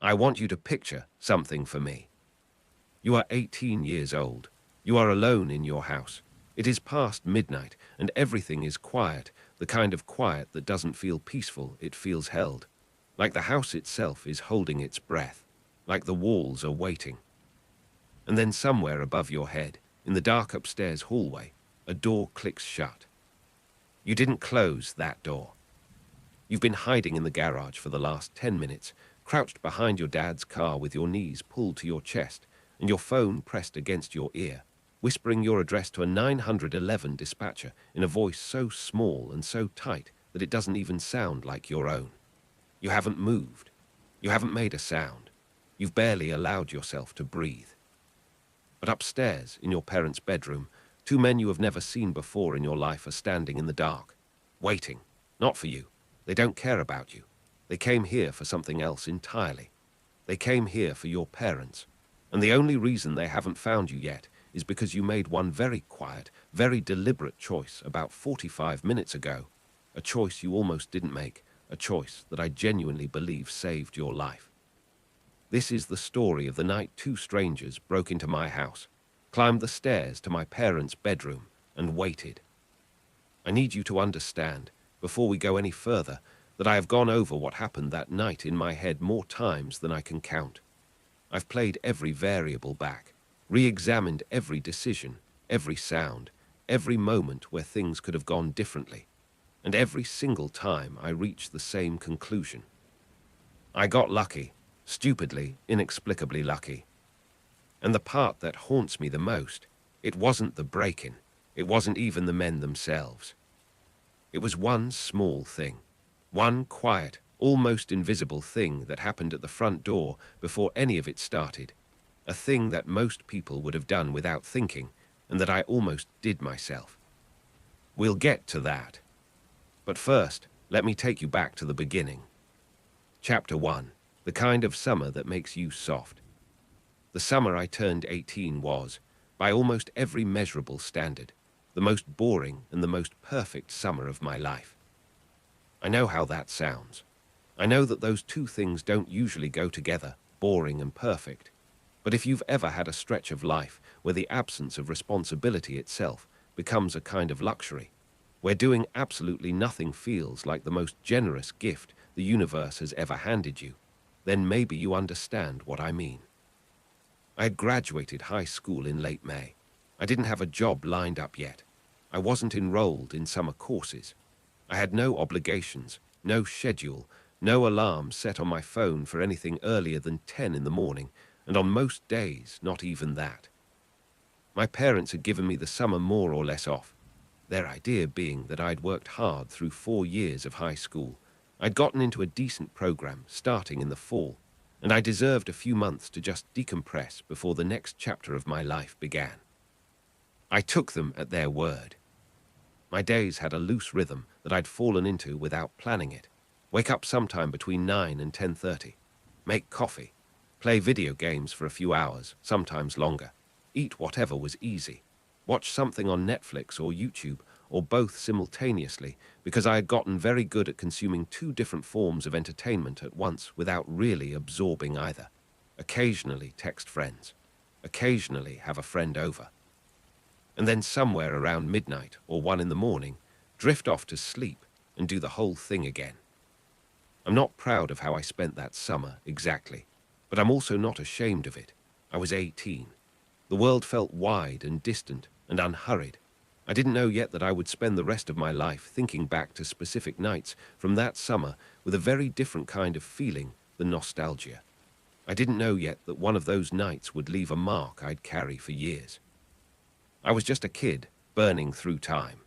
I want you to picture something for me. You are 18 years old. You are alone in your house. It is past midnight, and everything is quiet, the kind of quiet that doesn't feel peaceful, it feels held. Like the house itself is holding its breath, like the walls are waiting. And then somewhere above your head, in the dark upstairs hallway, a door clicks shut. You didn't close that door. You've been hiding in the garage for the last 10 minutes, crouched behind your dad's car with your knees pulled to your chest and your phone pressed against your ear, whispering your address to a 911 dispatcher in a voice so small and so tight that it doesn't even sound like your own. You haven't moved. You haven't made a sound. You've barely allowed yourself to breathe. But upstairs, in your parents' bedroom, two men you have never seen before in your life are standing in the dark, waiting, not for you. They don't care about you. They came here for something else entirely. They came here for your parents. And the only reason they haven't found you yet is because you made one very quiet, very deliberate choice about 45 minutes ago. A choice you almost didn't make, a choice that I genuinely believe saved your life. This is the story of the night two strangers broke into my house, climbed the stairs to my parents' bedroom, and waited. I need you to understand, before we go any further, that I have gone over what happened that night in my head more times than I can count. I've played every variable back, re-examined every decision, every sound, every moment where things could have gone differently, and every single time I reached the same conclusion. I got lucky, stupidly, inexplicably lucky. And the part that haunts me the most, it wasn't the break-in, it wasn't even the men themselves. It was one small thing, one quiet, almost invisible thing that happened at the front door before any of it started, a thing that most people would have done without thinking, and that I almost did myself. We'll get to that. But first, let me take you back to the beginning. Chapter 1, the kind of summer that makes you soft. The summer I turned 18 was, by almost every measurable standard, the most boring and the most perfect summer of my life. I know how that sounds. I know that those two things don't usually go together, boring and perfect. But if you've ever had a stretch of life where the absence of responsibility itself becomes a kind of luxury, where doing absolutely nothing feels like the most generous gift the universe has ever handed you, then maybe you understand what I mean. I had graduated high school in late May. I didn't have a job lined up yet. I wasn't enrolled in summer courses. I had no obligations, no schedule, no alarm set on my phone for anything earlier than 10 in the morning, and on most days, not even that. My parents had given me the summer more or less off, their idea being that I'd worked hard through 4 years of high school. I'd gotten into a decent program starting in the fall, and I deserved a few months to just decompress before the next chapter of my life began. I took them at their word. My days had a loose rhythm that I'd fallen into without planning it. Wake up sometime between 9 and 10:30, make coffee, play video games for a few hours, sometimes longer, eat whatever was easy, watch something on Netflix or YouTube, or both simultaneously, because I had gotten very good at consuming two different forms of entertainment at once without really absorbing either. Occasionally text friends, occasionally have a friend over, and then somewhere around midnight or 1 in the morning, drift off to sleep and do the whole thing again. I'm not proud of how I spent that summer exactly, but I'm also not ashamed of it. I was 18. The world felt wide and distant and unhurried. I didn't know yet that I would spend the rest of my life thinking back to specific nights from that summer with a very different kind of feeling than nostalgia. I didn't know yet that one of those nights would leave a mark I'd carry for years. I was just a kid, burning through time.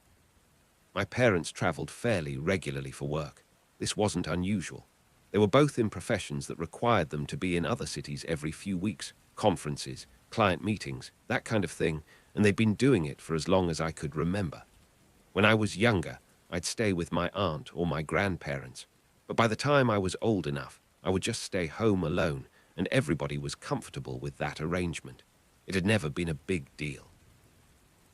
My parents traveled fairly regularly for work. This wasn't unusual. They were both in professions that required them to be in other cities every few weeks, conferences, client meetings, that kind of thing, and they'd been doing it for as long as I could remember. When I was younger, I'd stay with my aunt or my grandparents, but by the time I was old enough, I would just stay home alone, and everybody was comfortable with that arrangement. It had never been a big deal.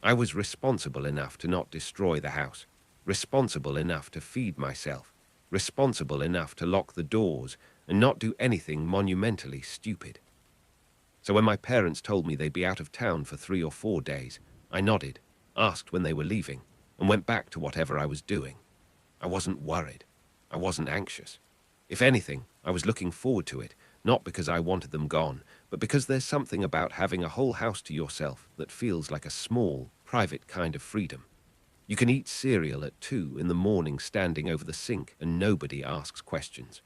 I was responsible enough to not destroy the house, responsible enough to feed myself, responsible enough to lock the doors and not do anything monumentally stupid. So when my parents told me they'd be out of town for 3 or 4 days, I nodded, asked when they were leaving, and went back to whatever I was doing. I wasn't worried. I wasn't anxious. If anything, I was looking forward to it, not because I wanted them gone, but because there's something about having a whole house to yourself that feels like a small, private kind of freedom. You can eat cereal at 2 in the morning standing over the sink and nobody asks questions.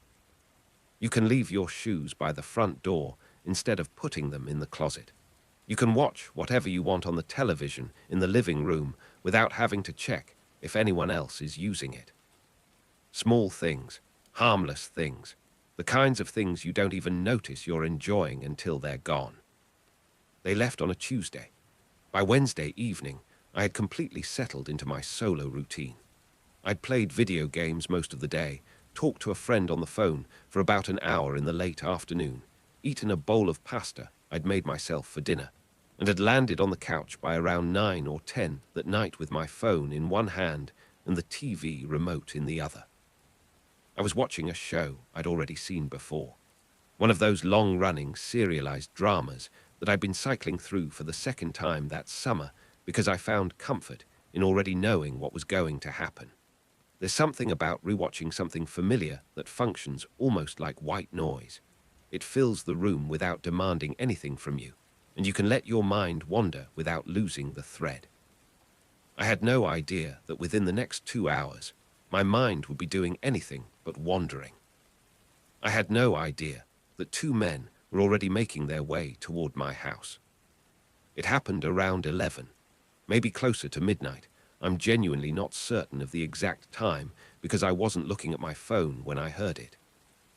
You can leave your shoes by the front door instead of putting them in the closet. You can watch whatever you want on the television in the living room without having to check if anyone else is using it. Small things, harmless things, the kinds of things you don't even notice you're enjoying until they're gone. They left on a Tuesday. By Wednesday evening, I had completely settled into my solo routine. I'd played video games most of the day, talked to a friend on the phone for about an hour in the late afternoon, eaten a bowl of pasta I'd made myself for dinner, and had landed on the couch by around 9 or 10 that night with my phone in one hand and the TV remote in the other. I was watching a show I'd already seen before, one of those long-running serialized dramas that I'd been cycling through for the second time that summer because I found comfort in already knowing what was going to happen. There's something about rewatching something familiar that functions almost like white noise. It fills the room without demanding anything from you, and you can let your mind wander without losing the thread. I had no idea that within the next 2 hours, my mind would be doing anything but wandering. I had no idea that 2 men were already making their way toward my house. It happened around 11, maybe closer to midnight. I'm genuinely not certain of the exact time because I wasn't looking at my phone when I heard it.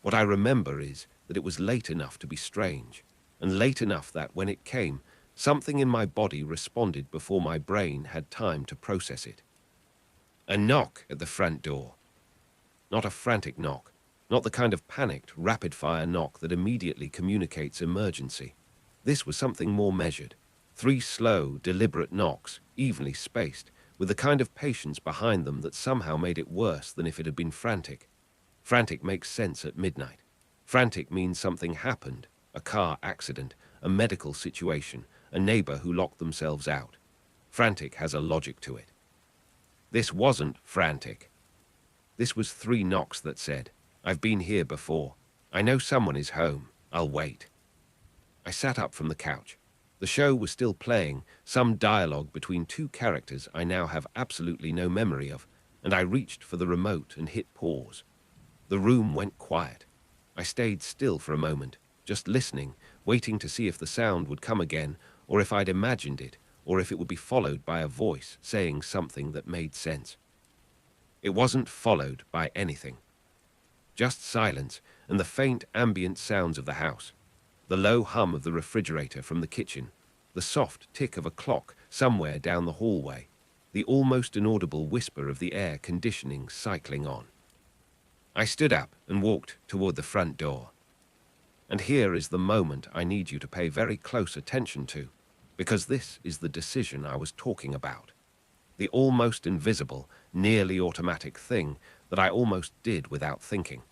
What I remember is that it was late enough to be strange, and late enough that when it came, something in my body responded before my brain had time to process it. A knock at the front door. Not a frantic knock, not the kind of panicked, rapid-fire knock that immediately communicates emergency. This was something more measured. 3 slow, deliberate knocks, evenly spaced, with the kind of patience behind them that somehow made it worse than if it had been frantic. Frantic makes sense at midnight. Frantic means something happened, a car accident, a medical situation, a neighbor who locked themselves out. Frantic has a logic to it. This wasn't frantic. This was 3 knocks that said, "I've been here before. I know someone is home. I'll wait." I sat up from the couch. The show was still playing, some dialogue between 2 characters I now have absolutely no memory of, and I reached for the remote and hit pause. The room went quiet. I stayed still for a moment, just listening, waiting to see if the sound would come again, or if I'd imagined it, or if it would be followed by a voice saying something that made sense. It wasn't followed by anything. Just silence and the faint ambient sounds of the house. The low hum of the refrigerator from the kitchen, the soft tick of a clock somewhere down the hallway, the almost inaudible whisper of the air conditioning cycling on. I stood up and walked toward the front door. And here is the moment I need you to pay very close attention to, because this is the decision I was talking about. The almost invisible, nearly automatic thing that I almost did without thinking.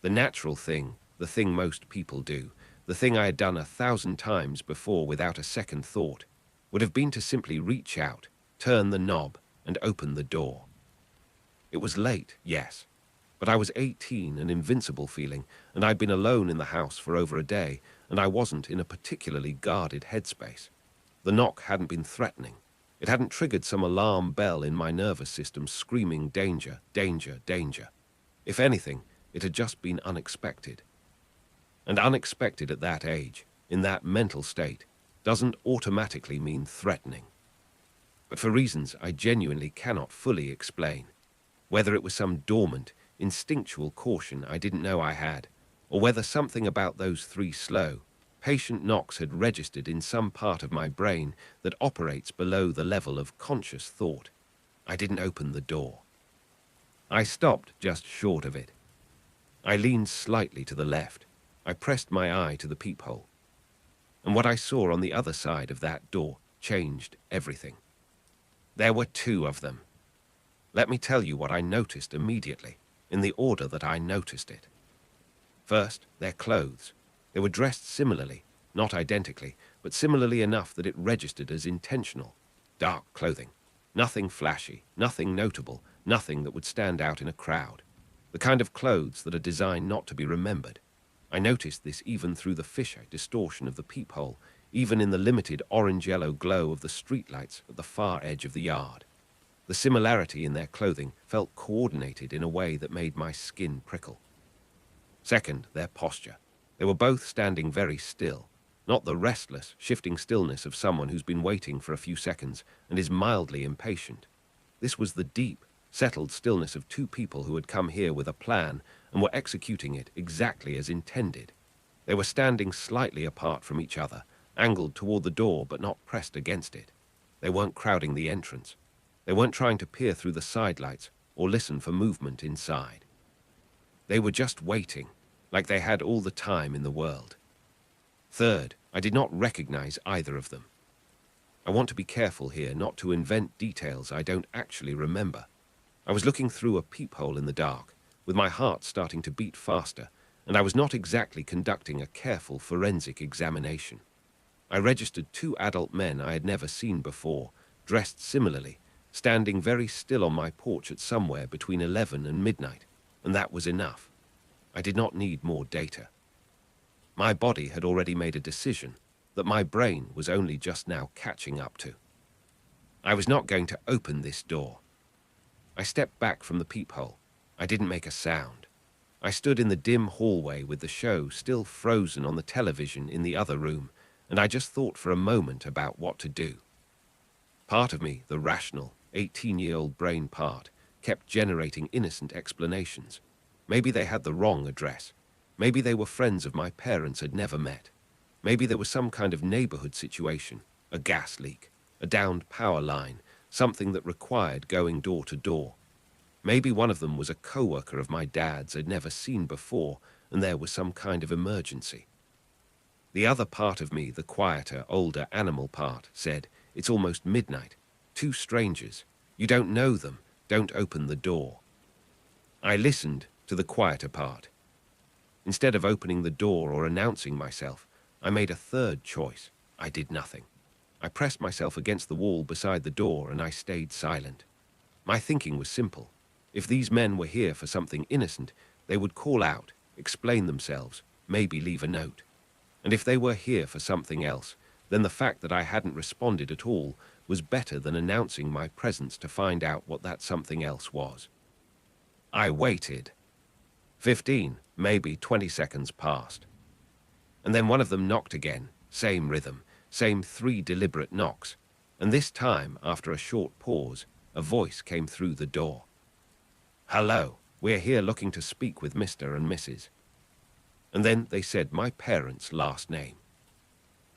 The natural thing, the thing most people do, the thing I had done 1,000 times before without a second thought, would have been to simply reach out, turn the knob, and open the door. It was late, yes, but I was 18, an invincible feeling, and I'd been alone in the house for over a day, and I wasn't in a particularly guarded headspace. The knock hadn't been threatening. It hadn't triggered some alarm bell in my nervous system screaming danger, danger, danger. If anything, it had just been unexpected. And unexpected at that age, in that mental state, doesn't automatically mean threatening. But for reasons I genuinely cannot fully explain, whether it was some dormant, instinctual caution I didn't know I had, or whether something about those 3 slow, patient knocks had registered in some part of my brain that operates below the level of conscious thought, I didn't open the door. I stopped just short of it. I leaned slightly to the left. I pressed my eye to the peephole. And what I saw on the other side of that door changed everything. There were 2 of them. Let me tell you what I noticed immediately, in the order that I noticed it. First, their clothes. They were dressed similarly, not identically, but similarly enough that it registered as intentional. Dark clothing. Nothing flashy, nothing notable, nothing that would stand out in a crowd. The kind of clothes that are designed not to be remembered. I noticed this even through the fisheye distortion of the peephole, even in the limited orange-yellow glow of the streetlights at the far edge of the yard. The similarity in their clothing felt coordinated in a way that made my skin prickle. Second, their posture. They were both standing very still, not the restless, shifting stillness of someone who's been waiting for a few seconds and is mildly impatient. This was the deep, settled stillness of two people who had come here with a plan and were executing it exactly as intended. They were standing slightly apart from each other, angled toward the door but not pressed against it. They weren't crowding the entrance. They weren't trying to peer through the sidelights or listen for movement inside. They were just waiting, like they had all the time in the world. Third, I did not recognize either of them. I want to be careful here not to invent details I don't actually remember. I was looking through a peephole in the dark, with my heart starting to beat faster, and I was not exactly conducting a careful forensic examination. I registered two adult men I had never seen before, dressed similarly, standing very still on my porch at somewhere between 11 and midnight, and that was enough. I did not need more data. My body had already made a decision that my brain was only just now catching up to. I was not going to open this door. I stepped back from the peephole. I didn't make a sound. I stood in the dim hallway with the show still frozen on the television in the other room, and I just thought for a moment about what to do. Part of me, the rational, 18-year-old brain part, kept generating innocent explanations. Maybe they had the wrong address. Maybe they were friends of my parents had never met. Maybe there was some kind of neighborhood situation, a gas leak, a downed power line, something that required going door to door. Maybe one of them was a coworker of my dad's I'd never seen before, and there was some kind of emergency. The other part of me, the quieter, older animal part, said, "It's almost midnight. Two strangers. You don't know them. Don't open the door." I listened to the quieter part. Instead of opening the door or announcing myself, I made a third choice. I did nothing. I pressed myself against the wall beside the door and I stayed silent. My thinking was simple. If these men were here for something innocent, they would call out, explain themselves, maybe leave a note. And if they were here for something else, then the fact that I hadn't responded at all was better than announcing my presence to find out what that something else was. I waited. 15, maybe 20 seconds passed. And then one of them knocked again, same rhythm, same 3 deliberate knocks. And this time, after a short pause, a voice came through the door. "Hello, we're here looking to speak with Mr. and Mrs." And then they said my parents' last name.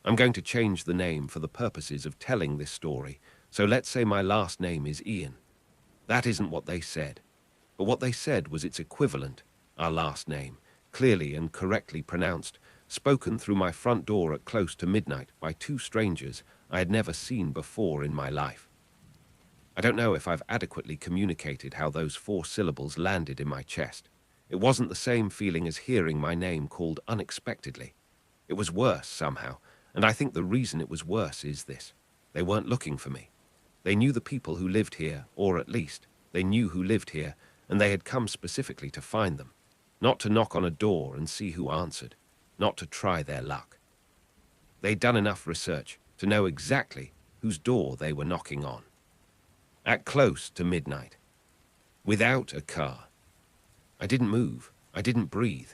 I'm going to change the name for the purposes of telling this story, so let's say my last name is Ian. That isn't what they said. But what they said was its equivalent, our last name, clearly and correctly pronounced, spoken through my front door at close to midnight by 2 strangers I had never seen before in my life. I don't know if I've adequately communicated how those 4 syllables landed in my chest. It wasn't the same feeling as hearing my name called unexpectedly. It was worse somehow, and I think the reason it was worse is this. They weren't looking for me. They knew the people who lived here, or at least, they knew who lived here, and they had come specifically to find them. Not to knock on a door and see who answered. Not to try their luck. They'd done enough research to know exactly whose door they were knocking on. At close to midnight. Without a car. I didn't move. I didn't breathe.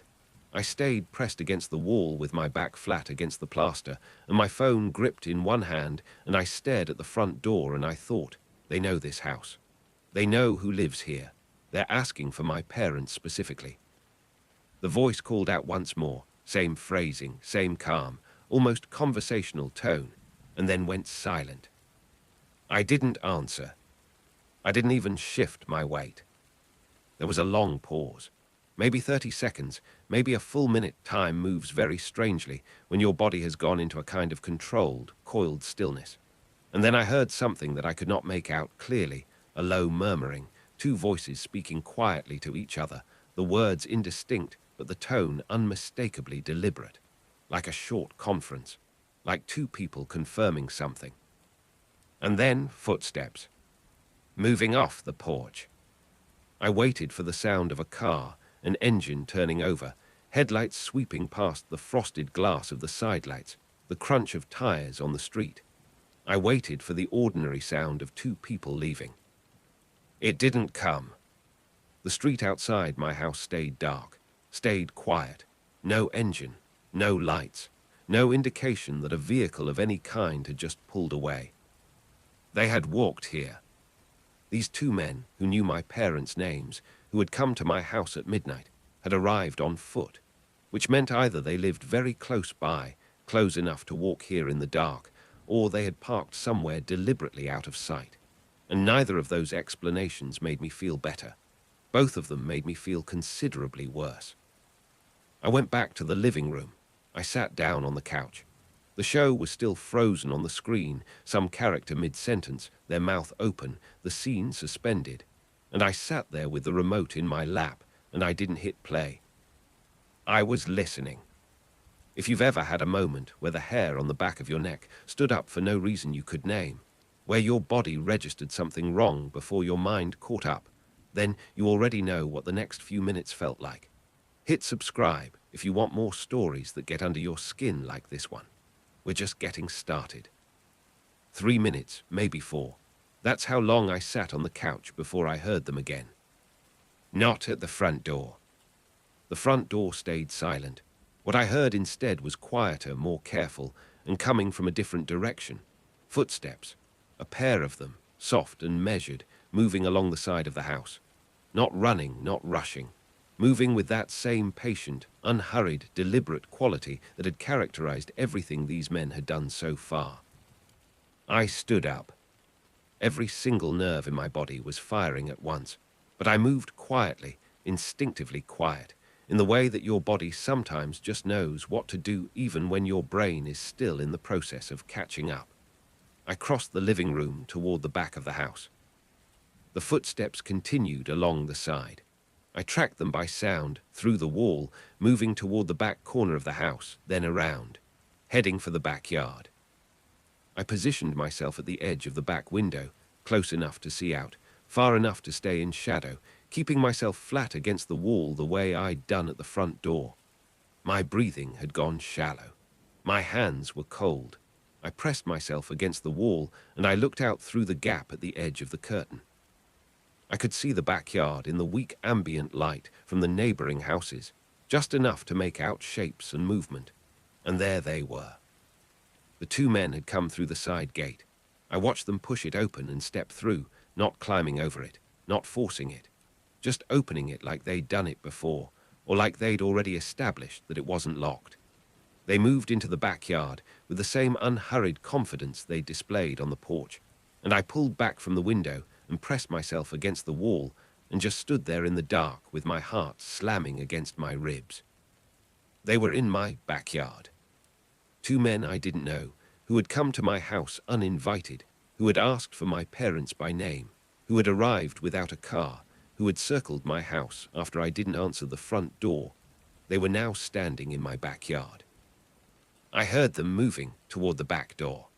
I stayed pressed against the wall with my back flat against the plaster, and my phone gripped in one hand, and I stared at the front door and I thought, they know this house. They know who lives here. They're asking for my parents specifically. The voice called out once more, same phrasing, same calm, almost conversational tone, and then went silent. I didn't answer. I didn't even shift my weight. There was a long pause. Maybe 30 seconds, maybe a full minute. Time moves very strangely when your body has gone into a kind of controlled, coiled stillness. And then I heard something that I could not make out clearly, a low murmuring, 2 voices speaking quietly to each other, the words indistinct, but the tone unmistakably deliberate, like a short conference, like two people confirming something. And then footsteps, moving off the porch. I waited for the sound of a car, an engine turning over, headlights sweeping past the frosted glass of the sidelights, the crunch of tires on the street. I waited for the ordinary sound of two people leaving. It didn't come. The street outside my house stayed dark, stayed quiet. No engine, no lights, no indication that a vehicle of any kind had just pulled away. They had walked here. These two men, who knew my parents' names, who had come to my house at midnight, had arrived on foot, which meant either they lived very close by, close enough to walk here in the dark, or they had parked somewhere deliberately out of sight. And neither of those explanations made me feel better. Both of them made me feel considerably worse. I went back to the living room. I sat down on the couch. The show was still frozen on the screen, some character mid-sentence, their mouth open, the scene suspended. And I sat there with the remote in my lap, and I didn't hit play. I was listening. If you've ever had a moment where the hair on the back of your neck stood up for no reason you could name, where your body registered something wrong before your mind caught up, then you already know what the next few minutes felt like. Hit subscribe if you want more stories that get under your skin like this one. We're just getting started. 3 minutes, maybe 4. That's how long I sat on the couch before I heard them again. Not at the front door. The front door stayed silent. What I heard instead was quieter, more careful, and coming from a different direction. Footsteps. A pair of them, soft and measured, moving along the side of the house. Not running, not rushing. Moving with that same patient, unhurried, deliberate quality that had characterized everything these men had done so far. I stood up. Every single nerve in my body was firing at once, but I moved quietly, instinctively quiet, in the way that your body sometimes just knows what to do even when your brain is still in the process of catching up. I crossed the living room toward the back of the house. The footsteps continued along the side. I tracked them by sound, through the wall, moving toward the back corner of the house, then around, heading for the backyard. I positioned myself at the edge of the back window, close enough to see out, far enough to stay in shadow, keeping myself flat against the wall the way I'd done at the front door. My breathing had gone shallow. My hands were cold. I pressed myself against the wall, and I looked out through the gap at the edge of the curtain. I could see the backyard in the weak ambient light from the neighboring houses, just enough to make out shapes and movement. And there they were. The two men had come through the side gate. I watched them push it open and step through, not climbing over it, not forcing it, just opening it like they'd done it before, or like they'd already established that it wasn't locked. They moved into the backyard with the same unhurried confidence they displayed on the porch, and I pulled back from the window and pressed myself against the wall and just stood there in the dark with my heart slamming against my ribs. They were in my backyard. Two men I didn't know, who had come to my house uninvited, who had asked for my parents by name, who had arrived without a car, who had circled my house after I didn't answer the front door. They were now standing in my backyard. I heard them moving toward the back door.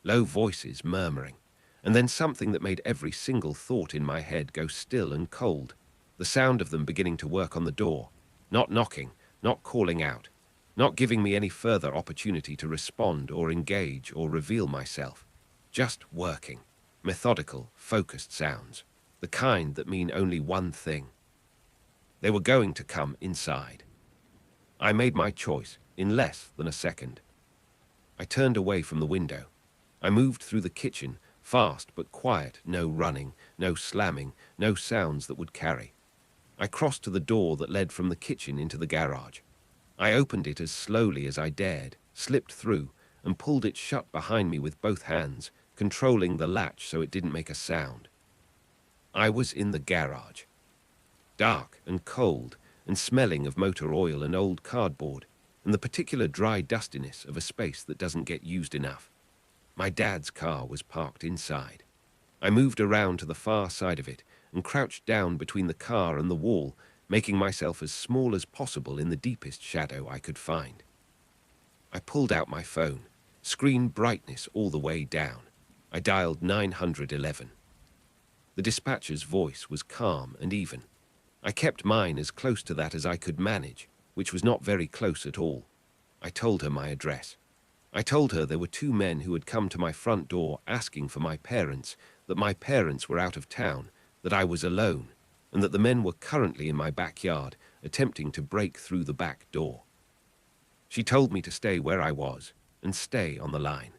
Low voices murmuring, and then something that made every single thought in my head go still and cold. The sound of them beginning to work on the door, not knocking, not calling out, not giving me any further opportunity to respond or engage or reveal myself. Just working, methodical, focused sounds, the kind that mean only one thing. They were going to come inside. I made my choice in less than a second. I turned away from the window. I moved through the kitchen, fast but quiet, no running, no slamming, no sounds that would carry. I crossed to the door that led from the kitchen into the garage. I opened it as slowly as I dared, slipped through, and pulled it shut behind me with both hands, controlling the latch so it didn't make a sound. I was in the garage. Dark and cold, and smelling of motor oil and old cardboard, and the particular dry dustiness of a space that doesn't get used enough. My dad's car was parked inside. I moved around to the far side of it and crouched down between the car and the wall, making myself as small as possible in the deepest shadow I could find. I pulled out my phone, screen brightness all the way down. I dialed 911. The dispatcher's voice was calm and even. I kept mine as close to that as I could manage, which was not very close at all. I told her my address. I told her there were two men who had come to my front door asking for my parents, that my parents were out of town, that I was alone, and that the men were currently in my backyard attempting to break through the back door. She told me to stay where I was and stay on the line.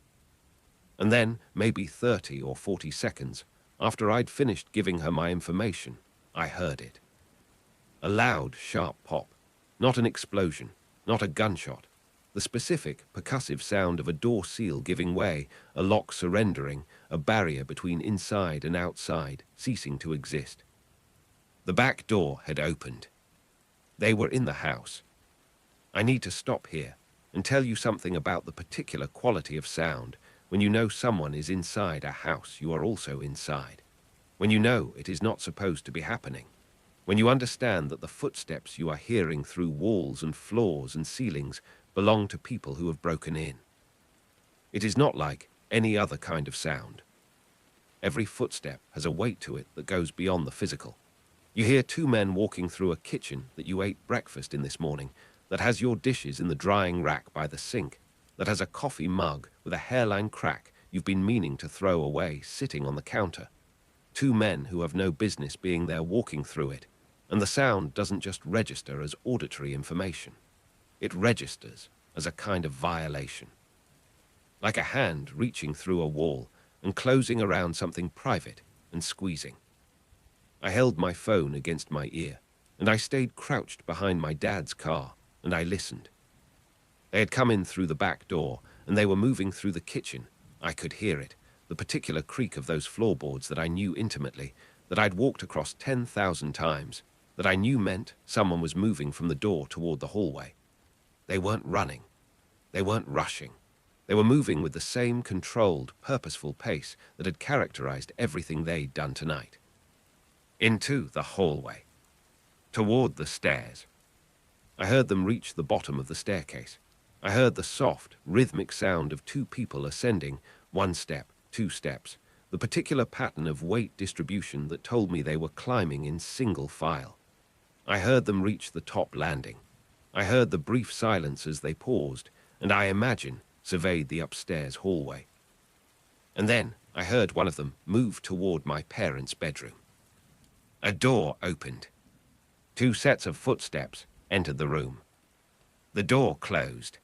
And then, maybe 30 or 40 seconds after I'd finished giving her my information, I heard it. A loud, sharp pop. Not an explosion, not a gunshot. The specific, percussive sound of a door seal giving way, a lock surrendering, a barrier between inside and outside ceasing to exist. The back door had opened. They were in the house. I need to stop here and tell you something about the particular quality of sound. When you know someone is inside a house, you are also inside. When you know it is not supposed to be happening. When you understand that the footsteps you are hearing through walls and floors and ceilings belong to people who have broken in. It is not like any other kind of sound. Every footstep has a weight to it that goes beyond the physical. You hear two men walking through a kitchen that you ate breakfast in this morning, that has your dishes in the drying rack by the sink, that has a coffee mug with a hairline crack you've been meaning to throw away sitting on the counter. Two men who have no business being there walking through it, and the sound doesn't just register as auditory information. It registers as a kind of violation. Like a hand reaching through a wall and closing around something private and squeezing. I held my phone against my ear, and I stayed crouched behind my dad's car, and I listened. They had come in through the back door, and they were moving through the kitchen. I could hear it, the particular creak of those floorboards that I knew intimately, that I'd walked across 10,000 times, that I knew meant someone was moving from the door toward the hallway. They weren't running. They weren't rushing. They were moving with the same controlled, purposeful pace that had characterized everything they'd done tonight. Into the hallway. Toward the stairs. I heard them reach the bottom of the staircase. I heard the soft, rhythmic sound of two people ascending, 1 step, 2 steps, the particular pattern of weight distribution that told me they were climbing in single file. I heard them reach the top landing. I heard the brief silence as they paused, and I imagine surveyed the upstairs hallway. And then I heard one of them move toward my parents' bedroom. A door opened. 2 sets of footsteps entered the room. The door closed.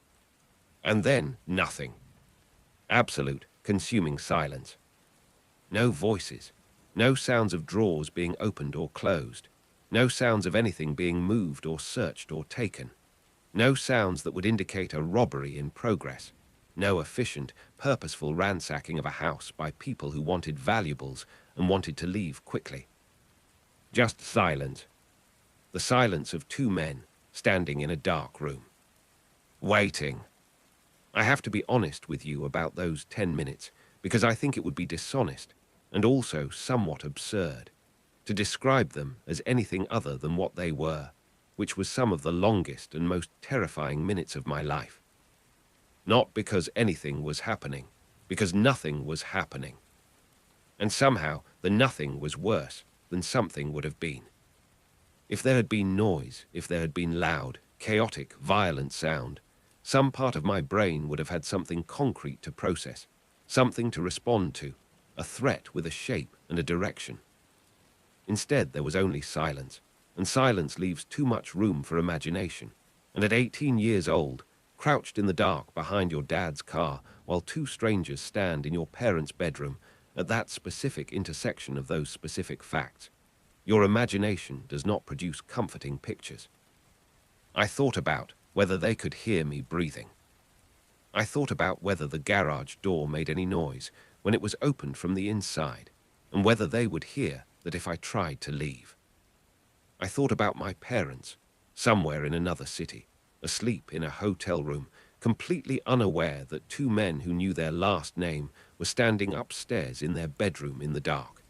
And then nothing. Absolute, consuming silence. No voices. No sounds of drawers being opened or closed. No sounds of anything being moved or searched or taken. No sounds that would indicate a robbery in progress. No efficient, purposeful ransacking of a house by people who wanted valuables and wanted to leave quickly. Just silence. The silence of two men standing in a dark room. Waiting. I have to be honest with you about those 10 minutes, because I think it would be dishonest, and also somewhat absurd, to describe them as anything other than what they were, which was some of the longest and most terrifying minutes of my life. Not because anything was happening, because nothing was happening. And somehow the nothing was worse than something would have been. If there had been noise, if there had been loud, chaotic, violent sound, some part of my brain would have had something concrete to process, something to respond to, a threat with a shape and a direction. Instead, there was only silence, and silence leaves too much room for imagination. And at 18 years old, crouched in the dark behind your dad's car while two strangers stand in your parents' bedroom at that specific intersection of those specific facts, your imagination does not produce comforting pictures. I thought about whether they could hear me breathing. I thought about whether the garage door made any noise when it was opened from the inside, and whether they would hear that if I tried to leave. I thought about my parents, somewhere in another city, asleep in a hotel room, completely unaware that two men who knew their last name were standing upstairs in their bedroom in the dark.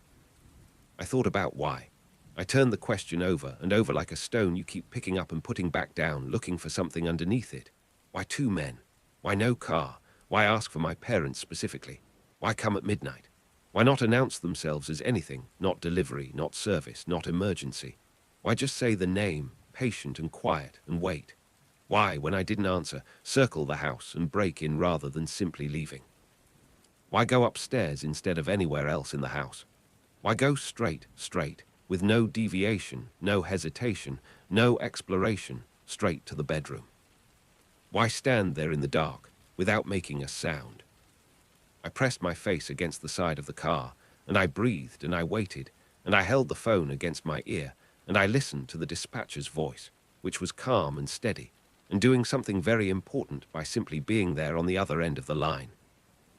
I thought about why. I turned the question over and over like a stone you keep picking up and putting back down, looking for something underneath it. Why two men? Why no car? Why ask for my parents specifically? Why come at midnight? Why not announce themselves as anything, not delivery, not service, not emergency? Why just say the name, patient and quiet, and wait? Why, when I didn't answer, circle the house and break in rather than simply leaving? Why go upstairs instead of anywhere else in the house? Why go straight, with no deviation, no hesitation, no exploration, straight to the bedroom? Why stand there in the dark, without making a sound? I pressed my face against the side of the car, and I breathed, and I waited, and I held the phone against my ear, and I listened to the dispatcher's voice, which was calm and steady, and doing something very important by simply being there on the other end of the line.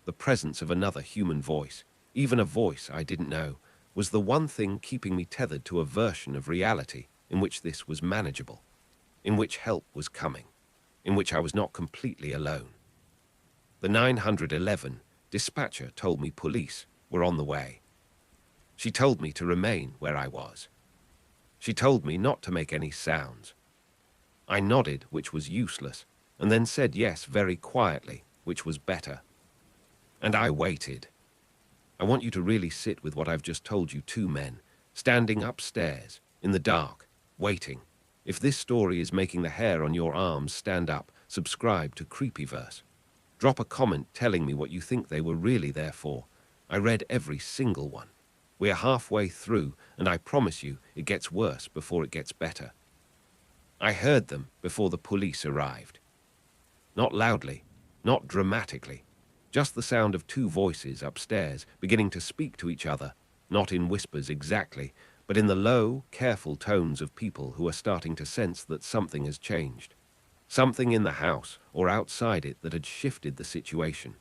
The presence of another human voice, even a voice I didn't know, was the one thing keeping me tethered to a version of reality in which this was manageable, in which help was coming, in which I was not completely alone. The 911 dispatcher told me police were on the way. She told me to remain where I was. She told me not to make any sounds. I nodded, which was useless, and then said yes very quietly, which was better. And I waited. I want you to really sit with what I've just told you, two men, standing upstairs, in the dark, waiting. If this story is making the hair on your arms stand up, subscribe to Creepyverse. Drop a comment telling me what you think they were really there for. I read every single one. We're halfway through, and I promise you it gets worse before it gets better. I heard them before the police arrived. Not loudly, not dramatically, just the sound of two voices upstairs beginning to speak to each other, not in whispers exactly, but in the low, careful tones of people who are starting to sense that something has changed. Something in the house or outside it that had shifted the situation.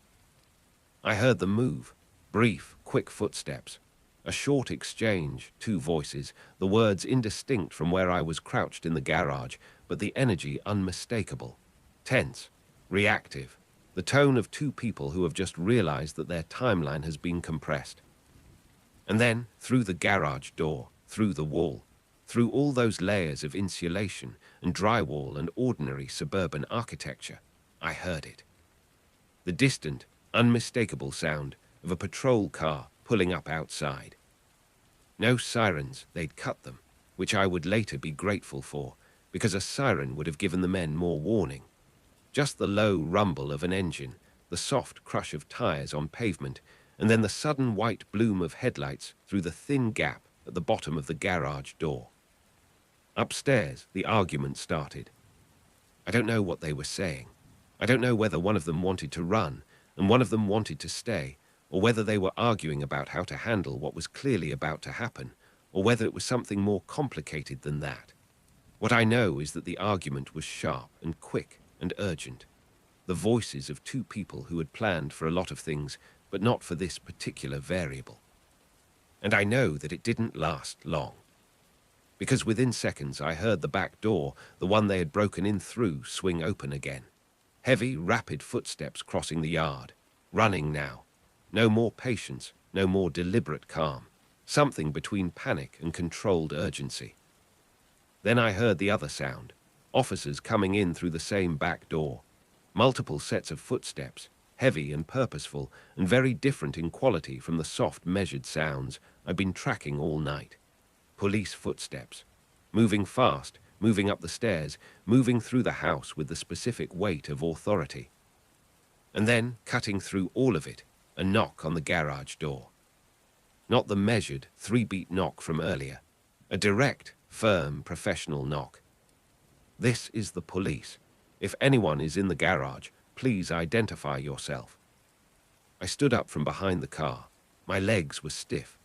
I heard them move, brief, quick footsteps. A short exchange, two voices, the words indistinct from where I was crouched in the garage, but the energy unmistakable. Tense, reactive, the tone of two people who have just realized that their timeline has been compressed. And then, through the garage door, through the wall, through all those layers of insulation and drywall and ordinary suburban architecture, I heard it. The distant, unmistakable sound of a patrol car pulling up outside. No sirens, they'd cut them, which I would later be grateful for, because a siren would have given the men more warning. Just the low rumble of an engine, the soft crush of tires on pavement, and then the sudden white bloom of headlights through the thin gap at the bottom of the garage door. Upstairs, the argument started. I don't know what they were saying. I don't know whether one of them wanted to run and one of them wanted to stay, or whether they were arguing about how to handle what was clearly about to happen, or whether it was something more complicated than that. What I know is that the argument was sharp and quick and urgent. The voices of two people who had planned for a lot of things, but not for this particular variable. And I know that it didn't last long. Because within seconds I heard the back door, the one they had broken in through, swing open again. Heavy, rapid footsteps crossing the yard. Running now. No more patience, no more deliberate calm. Something between panic and controlled urgency. Then I heard the other sound. Officers coming in through the same back door. Multiple sets of footsteps, heavy and purposeful, and very different in quality from the soft, measured sounds I've been tracking all night. Police footsteps. Moving fast, moving up the stairs, moving through the house with the specific weight of authority. And then, cutting through all of it, a knock on the garage door. Not the measured, 3-beat knock from earlier. A direct, firm, professional knock. This is the police. If anyone is in the garage, please identify yourself. I stood up from behind the car. My legs were stiff.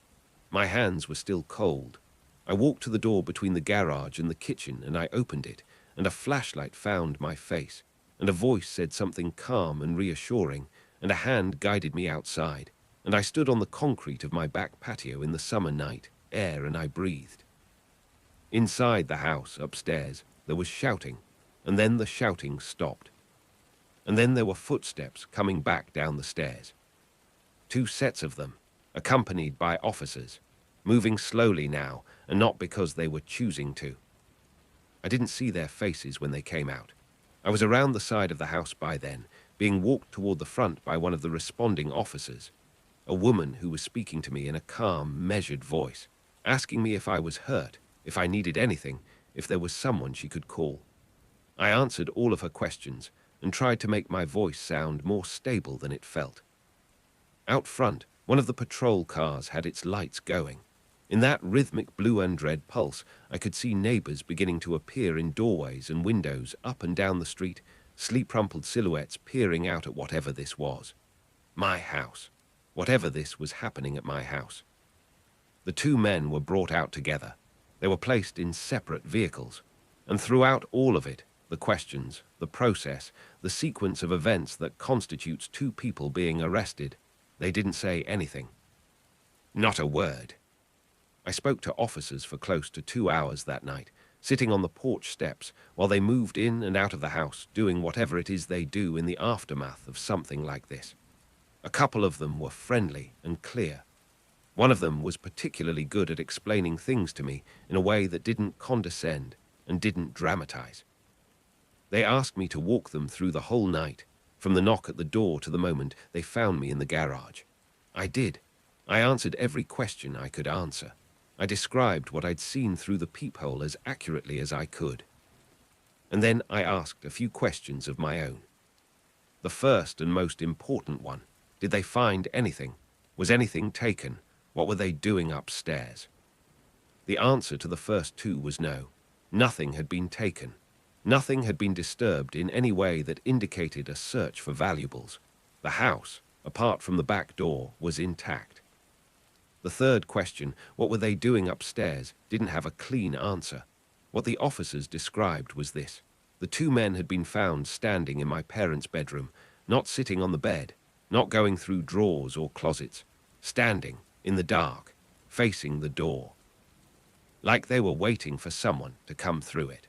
My hands were still cold. I walked to the door between the garage and the kitchen, and I opened it, and a flashlight found my face, and a voice said something calm and reassuring, and a hand guided me outside, and I stood on the concrete of my back patio in the summer night air, and I breathed. Inside the house, upstairs, there was shouting, and then the shouting stopped. And then there were footsteps coming back down the stairs. 2 sets of them, accompanied by officers, moving slowly now, and not because they were choosing to. I didn't see their faces when they came out. I was around the side of the house by then, being walked toward the front by one of the responding officers, a woman who was speaking to me in a calm, measured voice, asking me if I was hurt, if I needed anything, if there was someone she could call. I answered all of her questions and tried to make my voice sound more stable than it felt. Out front, one of the patrol cars had its lights going. In that rhythmic blue and red pulse, I could see neighbors beginning to appear in doorways and windows up and down the street, sleep-rumpled silhouettes peering out at whatever this was. My house. Whatever this was happening at my house. The two men were brought out together. They were placed in separate vehicles. And throughout all of it, the questions, the process, the sequence of events that constitutes two people being arrested, they didn't say anything. Not a word. I spoke to officers for close to 2 hours that night, sitting on the porch steps while they moved in and out of the house, doing whatever it is they do in the aftermath of something like this. A couple of them were friendly and clear. One of them was particularly good at explaining things to me in a way that didn't condescend and didn't dramatize. They asked me to walk them through the whole night, from the knock at the door to the moment they found me in the garage. I did. I answered every question I could answer. I described what I'd seen through the peephole as accurately as I could. And then I asked a few questions of my own. The first and most important one: did they find anything? Was anything taken? What were they doing upstairs? The answer to the first two was no. Nothing had been taken. Nothing had been disturbed in any way that indicated a search for valuables. The house, apart from the back door, was intact. The third question, what were they doing upstairs, didn't have a clean answer. What the officers described was this: the two men had been found standing in my parents' bedroom, not sitting on the bed, not going through drawers or closets, standing in the dark, facing the door, like they were waiting for someone to come through it.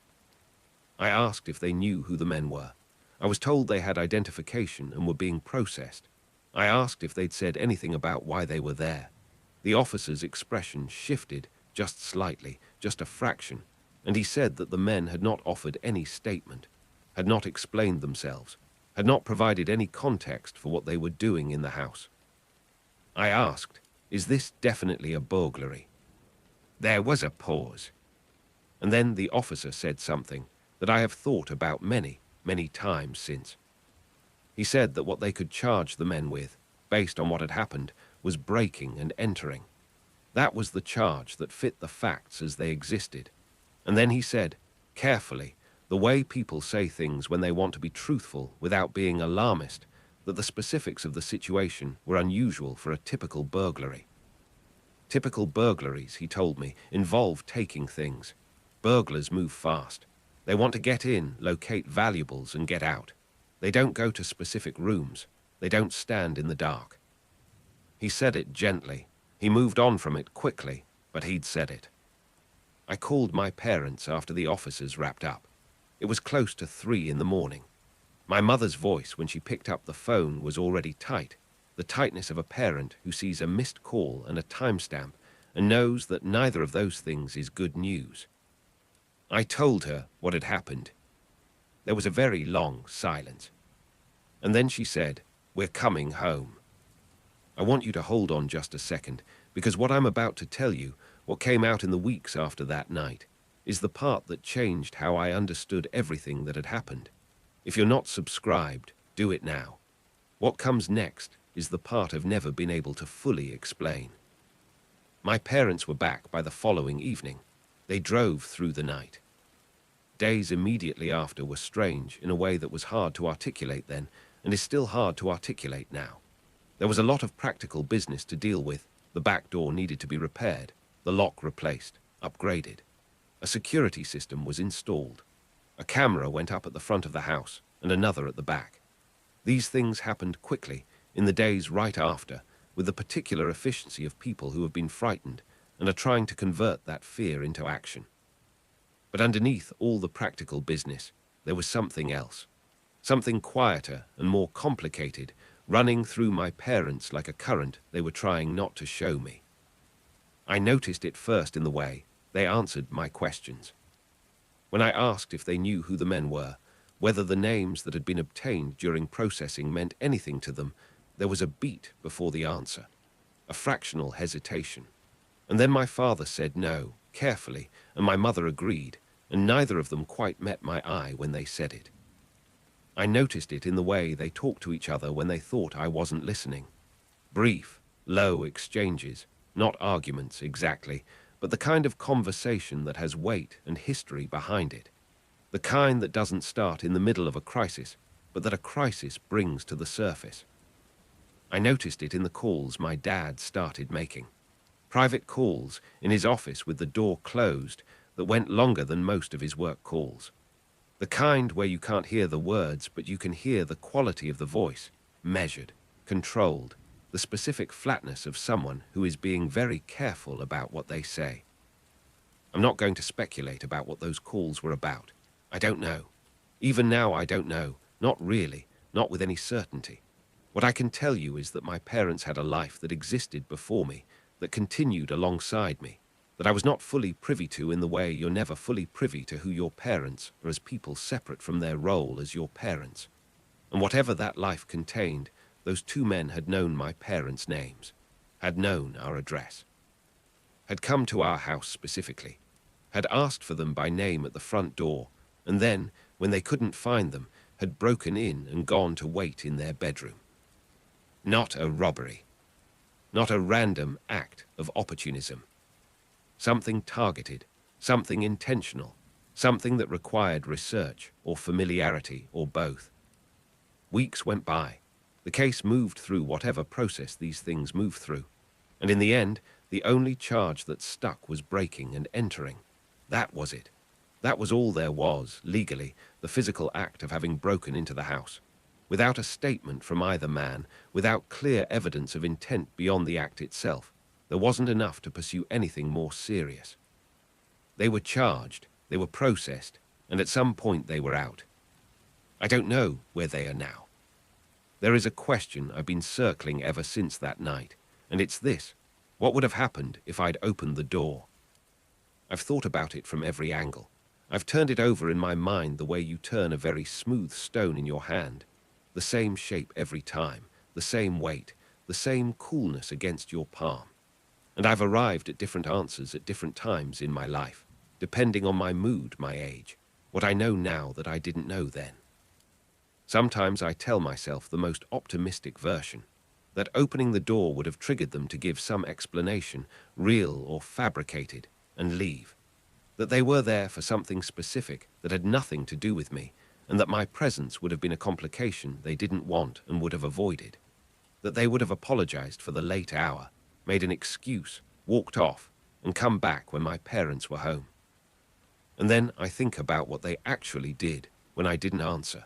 I asked if they knew who the men were. I was told they had identification and were being processed. I asked if they'd said anything about why they were there. The officer's expression shifted just slightly, just a fraction, and he said that the men had not offered any statement, had not explained themselves, had not provided any context for what they were doing in the house. I asked, is this definitely a burglary? There was a pause. And then the officer said something that I have thought about many, many times since. He said that what they could charge the men with, based on what had happened, was breaking and entering. That was the charge that fit the facts as they existed. And then he said, carefully, the way people say things when they want to be truthful without being alarmist, that the specifics of the situation were unusual for a typical burglary. Typical burglaries, he told me, involve taking things. Burglars move fast. They want to get in, locate valuables, and get out. They don't go to specific rooms. They don't stand in the dark. He said it gently. He moved on from it quickly, but he'd said it. I called my parents after the officers wrapped up. It was close to 3 in the morning. My mother's voice when she picked up the phone was already tight, the tightness of a parent who sees a missed call and a timestamp and knows that neither of those things is good news. I told her what had happened. There was a very long silence. And then she said, "We're coming home." I want you to hold on just a second, because what I'm about to tell you, what came out in the weeks after that night, is the part that changed how I understood everything that had happened. If you're not subscribed, do it now. What comes next is the part I've never been able to fully explain. My parents were back by the following evening. They drove through the night. Days immediately after were strange in a way that was hard to articulate then, and is still hard to articulate now. There was a lot of practical business to deal with. The back door needed to be repaired, the lock replaced, upgraded. A security system was installed. A camera went up at the front of the house, and another at the back. These things happened quickly, in the days right after, with the particular efficiency of people who have been frightened and are trying to convert that fear into action. But underneath all the practical business, there was something else. Something quieter and more complicated, running through my parents like a current they were trying not to show me. I noticed it first in the way they answered my questions. When I asked if they knew who the men were, whether the names that had been obtained during processing meant anything to them, there was a beat before the answer, a fractional hesitation. And then my father said no, carefully, and my mother agreed, and neither of them quite met my eye when they said it. I noticed it in the way they talked to each other when they thought I wasn't listening. Brief, low exchanges, not arguments exactly, but the kind of conversation that has weight and history behind it. The kind that doesn't start in the middle of a crisis, but that a crisis brings to the surface. I noticed it in the calls my dad started making. Private calls in his office with the door closed that went longer than most of his work calls. The kind where you can't hear the words, but you can hear the quality of the voice, measured, controlled, the specific flatness of someone who is being very careful about what they say. I'm not going to speculate about what those calls were about. I don't know. Even now I don't know, not really, not with any certainty. What I can tell you is that my parents had a life that existed before me, that continued alongside me, that I was not fully privy to in the way you're never fully privy to who your parents are as people separate from their role as your parents. And whatever that life contained, those two men had known my parents' names, had known our address, had come to our house specifically, had asked for them by name at the front door, and then, when they couldn't find them, had broken in and gone to wait in their bedroom. Not a robbery. Not a random act of opportunism. Something targeted, something intentional, something that required research or familiarity or both. Weeks went by. The case moved through whatever process these things move through. And in the end, the only charge that stuck was breaking and entering. That was it. That was all there was, legally, the physical act of having broken into the house. Without a statement from either man, without clear evidence of intent beyond the act itself, there wasn't enough to pursue anything more serious. They were charged, they were processed, and at some point they were out. I don't know where they are now. There is a question I've been circling ever since that night, and it's this: what would have happened if I'd opened the door? I've thought about it from every angle. I've turned it over in my mind the way you turn a very smooth stone in your hand. The same shape every time, the same weight, the same coolness against your palm. And I've arrived at different answers at different times in my life, depending on my mood, my age, what I know now that I didn't know then. Sometimes I tell myself the most optimistic version, that opening the door would have triggered them to give some explanation, real or fabricated, and leave. That they were there for something specific that had nothing to do with me, and that my presence would have been a complication they didn't want and would have avoided. That they would have apologized for the late hour, made an excuse, walked off, and come back when my parents were home. And then I think about what they actually did when I didn't answer.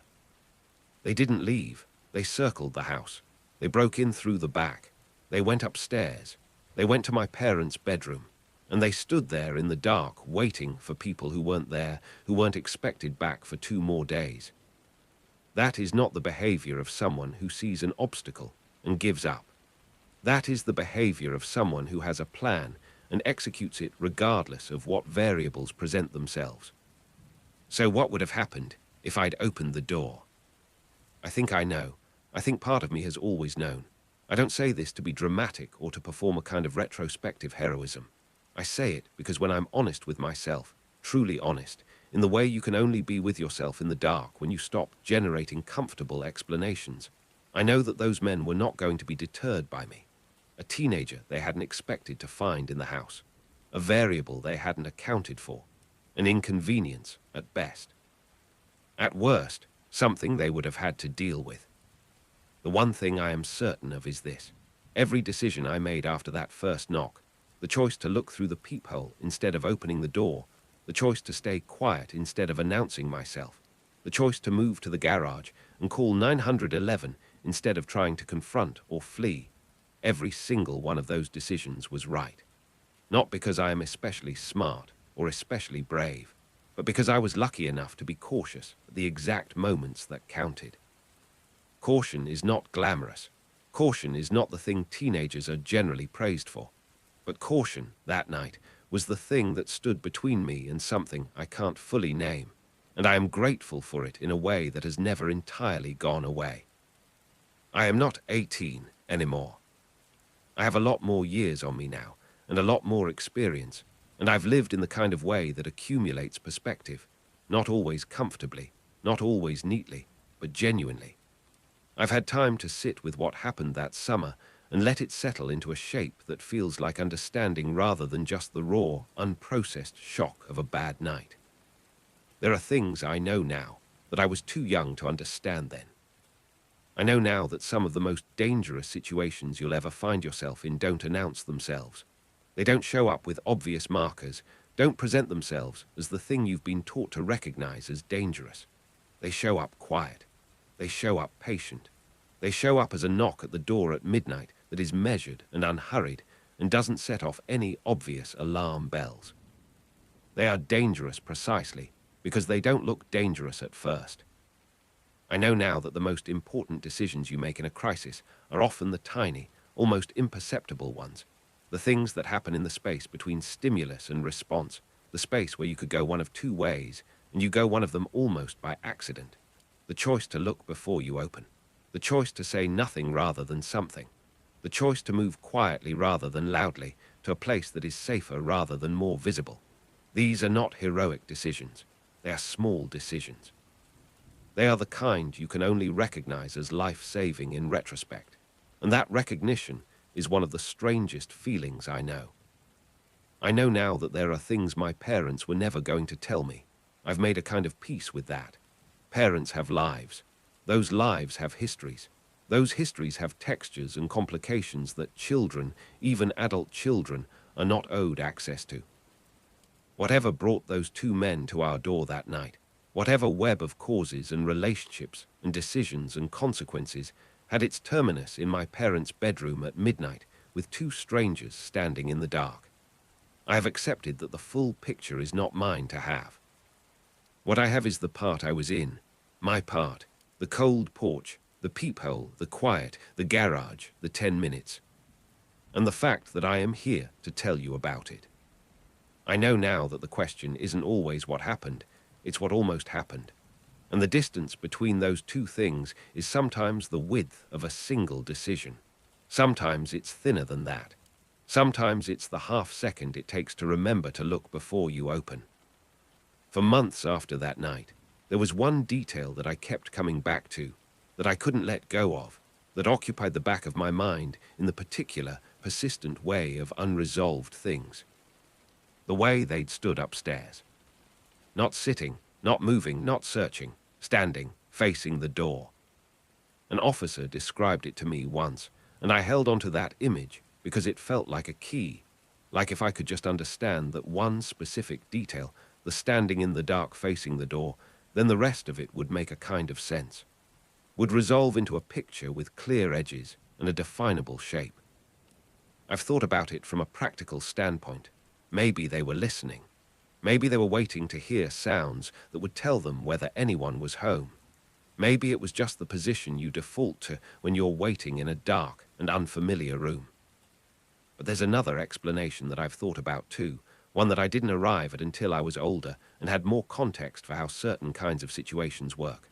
They didn't leave. They circled the house. They broke in through the back. They went upstairs. They went to my parents' bedroom. And they stood there in the dark, waiting for people who weren't there, who weren't expected back for 2 more days. That is not the behavior of someone who sees an obstacle and gives up. That is the behavior of someone who has a plan and executes it regardless of what variables present themselves. So what would have happened if I'd opened the door? I think I know. I think part of me has always known. I don't say this to be dramatic or to perform a kind of retrospective heroism. I say it because when I'm honest with myself, truly honest, in the way you can only be with yourself in the dark when you stop generating comfortable explanations, I know that those men were not going to be deterred by me. A teenager they hadn't expected to find in the house, a variable they hadn't accounted for, an inconvenience at best. At worst, something they would have had to deal with. The one thing I am certain of is this: every decision I made after that first knock, the choice to look through the peephole instead of opening the door, the choice to stay quiet instead of announcing myself, the choice to move to the garage and call 911 instead of trying to confront or flee, every single one of those decisions was right. Not because I am especially smart or especially brave, but because I was lucky enough to be cautious at the exact moments that counted. Caution is not glamorous. Caution is not the thing teenagers are generally praised for. But caution, that night, was the thing that stood between me and something I can't fully name, and I am grateful for it in a way that has never entirely gone away. I am not 18 anymore. I have a lot more years on me now, and a lot more experience, and I've lived in the kind of way that accumulates perspective, not always comfortably, not always neatly, but genuinely. I've had time to sit with what happened that summer and let it settle into a shape that feels like understanding rather than just the raw, unprocessed shock of a bad night. There are things I know now that I was too young to understand then. I know now that some of the most dangerous situations you'll ever find yourself in don't announce themselves. They don't show up with obvious markers, don't present themselves as the thing you've been taught to recognize as dangerous. They show up quiet. They show up patient. They show up as a knock at the door at midnight that is measured and unhurried and doesn't set off any obvious alarm bells. They are dangerous precisely because they don't look dangerous at first. I know now that the most important decisions you make in a crisis are often the tiny, almost imperceptible ones, the things that happen in the space between stimulus and response, the space where you could go one of two ways, and you go one of them almost by accident. The choice to look before you open, the choice to say nothing rather than something, the choice to move quietly rather than loudly to a place that is safer rather than more visible. These are not heroic decisions. They are small decisions. They are the kind you can only recognize as life-saving in retrospect, and that recognition is one of the strangest feelings I know. I know now that there are things my parents were never going to tell me. I've made a kind of peace with that. Parents have lives. Those lives have histories. Those histories have textures and complications that children, even adult children, are not owed access to. Whatever brought those two men to our door that night, whatever web of causes and relationships and decisions and consequences had its terminus in my parents' bedroom at midnight with two strangers standing in the dark. I have accepted that the full picture is not mine to have. What I have is the part I was in, my part, the cold porch, the peephole, the quiet, the garage, the 10 minutes, and the fact that I am here to tell you about it. I know now that the question isn't always what happened, it's what almost happened. And the distance between those two things is sometimes the width of a single decision. Sometimes it's thinner than that. Sometimes it's the half second it takes to remember to look before you open. For months after that night, there was one detail that I kept coming back to, that I couldn't let go of, that occupied the back of my mind in the particular, persistent way of unresolved things. The way they'd stood upstairs. Not sitting, not moving, not searching, standing, facing the door. An officer described it to me once, and I held on to that image because it felt like a key, like if I could just understand that one specific detail, the standing in the dark facing the door, then the rest of it would make a kind of sense, would resolve into a picture with clear edges and a definable shape. I've thought about it from a practical standpoint. Maybe they were listening. Maybe they were waiting to hear sounds that would tell them whether anyone was home. Maybe it was just the position you default to when you're waiting in a dark and unfamiliar room. But there's another explanation that I've thought about too, one that I didn't arrive at until I was older and had more context for how certain kinds of situations work.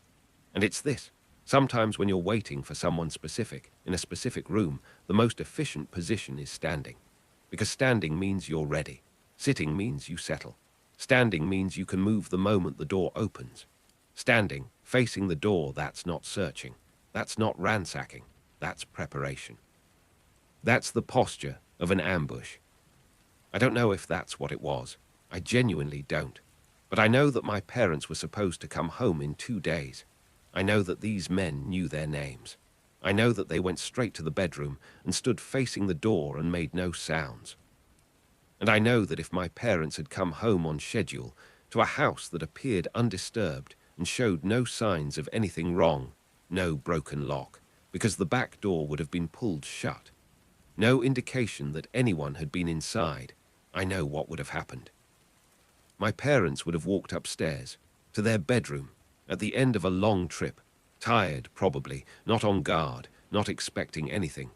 And it's this. Sometimes when you're waiting for someone specific, in a specific room, the most efficient position is standing. Because standing means you're ready. Sitting means you settle. Standing means you can move the moment the door opens. Standing, facing the door, that's not searching. That's not ransacking. That's preparation. That's the posture of an ambush. I don't know if that's what it was. I genuinely don't. But I know that my parents were supposed to come home in 2 days. I know that these men knew their names. I know that they went straight to the bedroom and stood facing the door and made no sounds. And I know that if my parents had come home on schedule to a house that appeared undisturbed and showed no signs of anything wrong, no broken lock, because the back door would have been pulled shut, no indication that anyone had been inside, I know what would have happened. My parents would have walked upstairs, to their bedroom, at the end of a long trip, tired probably, not on guard, not expecting anything.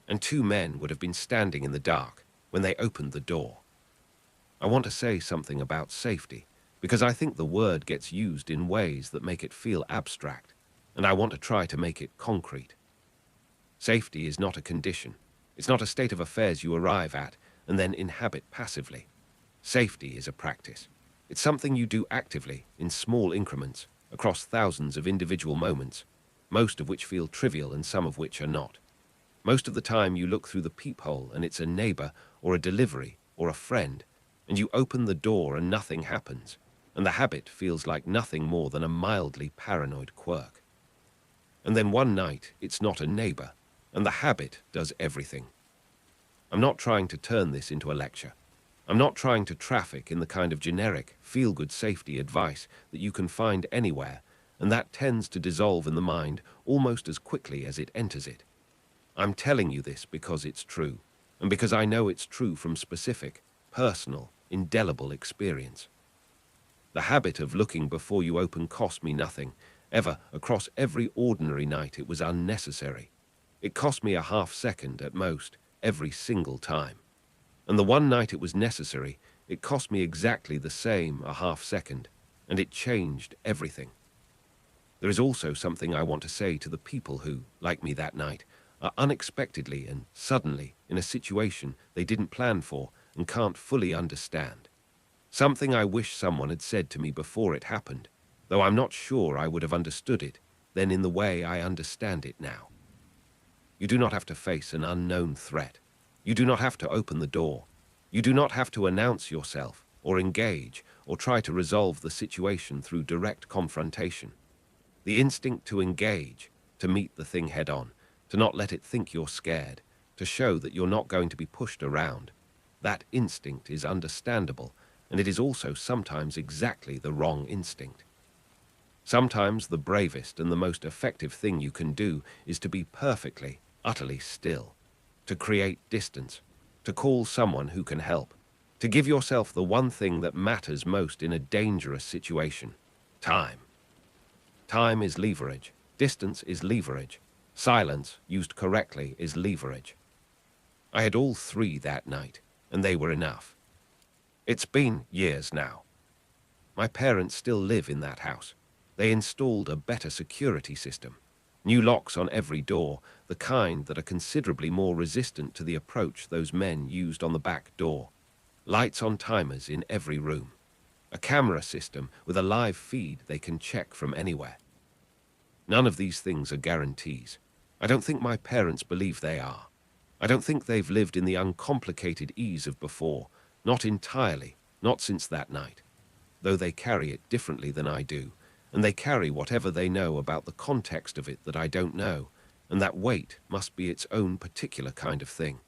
And 2 men would have been standing in the dark, when they opened the door. I want to say something about safety, because I think the word gets used in ways that make it feel abstract, and I want to try to make it concrete. Safety is not a condition. It's not a state of affairs you arrive at and then inhabit passively. Safety is a practice. It's something you do actively, in small increments, across thousands of individual moments, most of which feel trivial and some of which are not. Most of the time you look through the peephole and it's a neighbor or a delivery or a friend, and you open the door and nothing happens, and the habit feels like nothing more than a mildly paranoid quirk. And then one night it's not a neighbor, and the habit does everything. I'm not trying to turn this into a lecture. I'm not trying to traffic in the kind of generic, feel-good safety advice that you can find anywhere, and that tends to dissolve in the mind almost as quickly as it enters it. I'm telling you this because it's true, and because I know it's true from specific, personal, indelible experience. The habit of looking before you open cost me nothing. Ever, across every ordinary night, it was unnecessary. It cost me a half-second at most, every single time. And the one night it was necessary, it cost me exactly the same, a half-second, and it changed everything. There is also something I want to say to the people who, like me that night, are unexpectedly and suddenly in a situation they didn't plan for and can't fully understand. Something I wish someone had said to me before it happened, though I'm not sure I would have understood it then in the way I understand it now. You do not have to face an unknown threat. You do not have to open the door. You do not have to announce yourself or engage or try to resolve the situation through direct confrontation. The instinct to engage, to meet the thing head on, to not let it think you're scared, to show that you're not going to be pushed around. That instinct is understandable, and it is also sometimes exactly the wrong instinct. Sometimes the bravest and the most effective thing you can do is to be perfectly, utterly still, to create distance, to call someone who can help, to give yourself the one thing that matters most in a dangerous situation: time. Time is leverage. Distance is leverage. Silence, used correctly, is leverage. I had all three that night, and they were enough. It's been years now. My parents still live in that house. They installed a better security system. New locks on every door, the kind that are considerably more resistant to the approach those men used on the back door. Lights on timers in every room. A camera system with a live feed they can check from anywhere. None of these things are guarantees. I don't think my parents believe they are. I don't think they've lived in the uncomplicated ease of before, not entirely, not since that night, though they carry it differently than I do, and they carry whatever they know about the context of it that I don't know, and that weight must be its own particular kind of thing.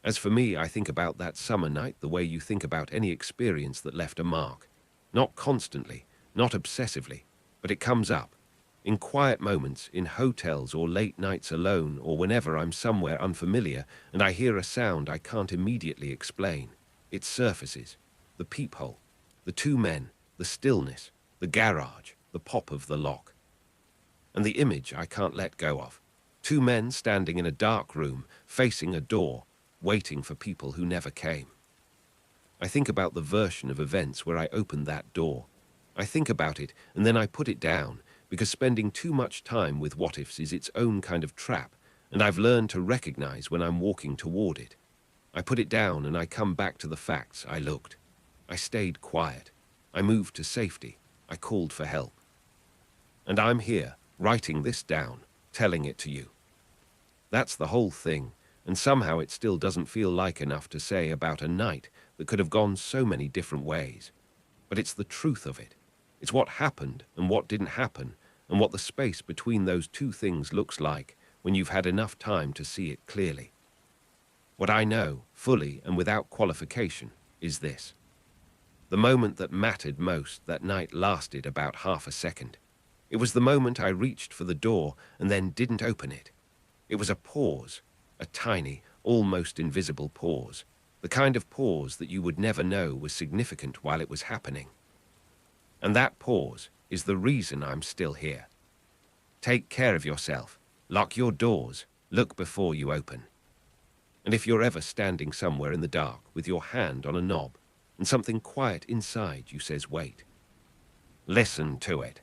As for me, I think about that summer night the way you think about any experience that left a mark. Not constantly, not obsessively, but it comes up. In quiet moments, in hotels or late nights alone, or whenever I'm somewhere unfamiliar and I hear a sound I can't immediately explain, it surfaces. The peephole, the two men, the stillness, the garage, the pop of the lock. And the image I can't let go of. Two men standing in a dark room, facing a door, waiting for people who never came. I think about the version of events where I opened that door. I think about it and then I put it down, because spending too much time with what-ifs is its own kind of trap, and I've learned to recognize when I'm walking toward it. I put it down and I come back to the facts. I looked. I stayed quiet. I moved to safety. I called for help. And I'm here, writing this down, telling it to you. That's the whole thing, and somehow it still doesn't feel like enough to say about a night that could have gone so many different ways. But it's the truth of it. It's what happened and what didn't happen, and what the space between those two things looks like when you've had enough time to see it clearly. What I know, fully and without qualification, is this. The moment that mattered most that night lasted about half a second. It was the moment I reached for the door and then didn't open it. It was a pause, a tiny, almost invisible pause, the kind of pause that you would never know was significant while it was happening. And that pause is the reason I'm still here. Take care of yourself, lock your doors, look before you open. And if you're ever standing somewhere in the dark with your hand on a knob and something quiet inside you says, wait, listen to it.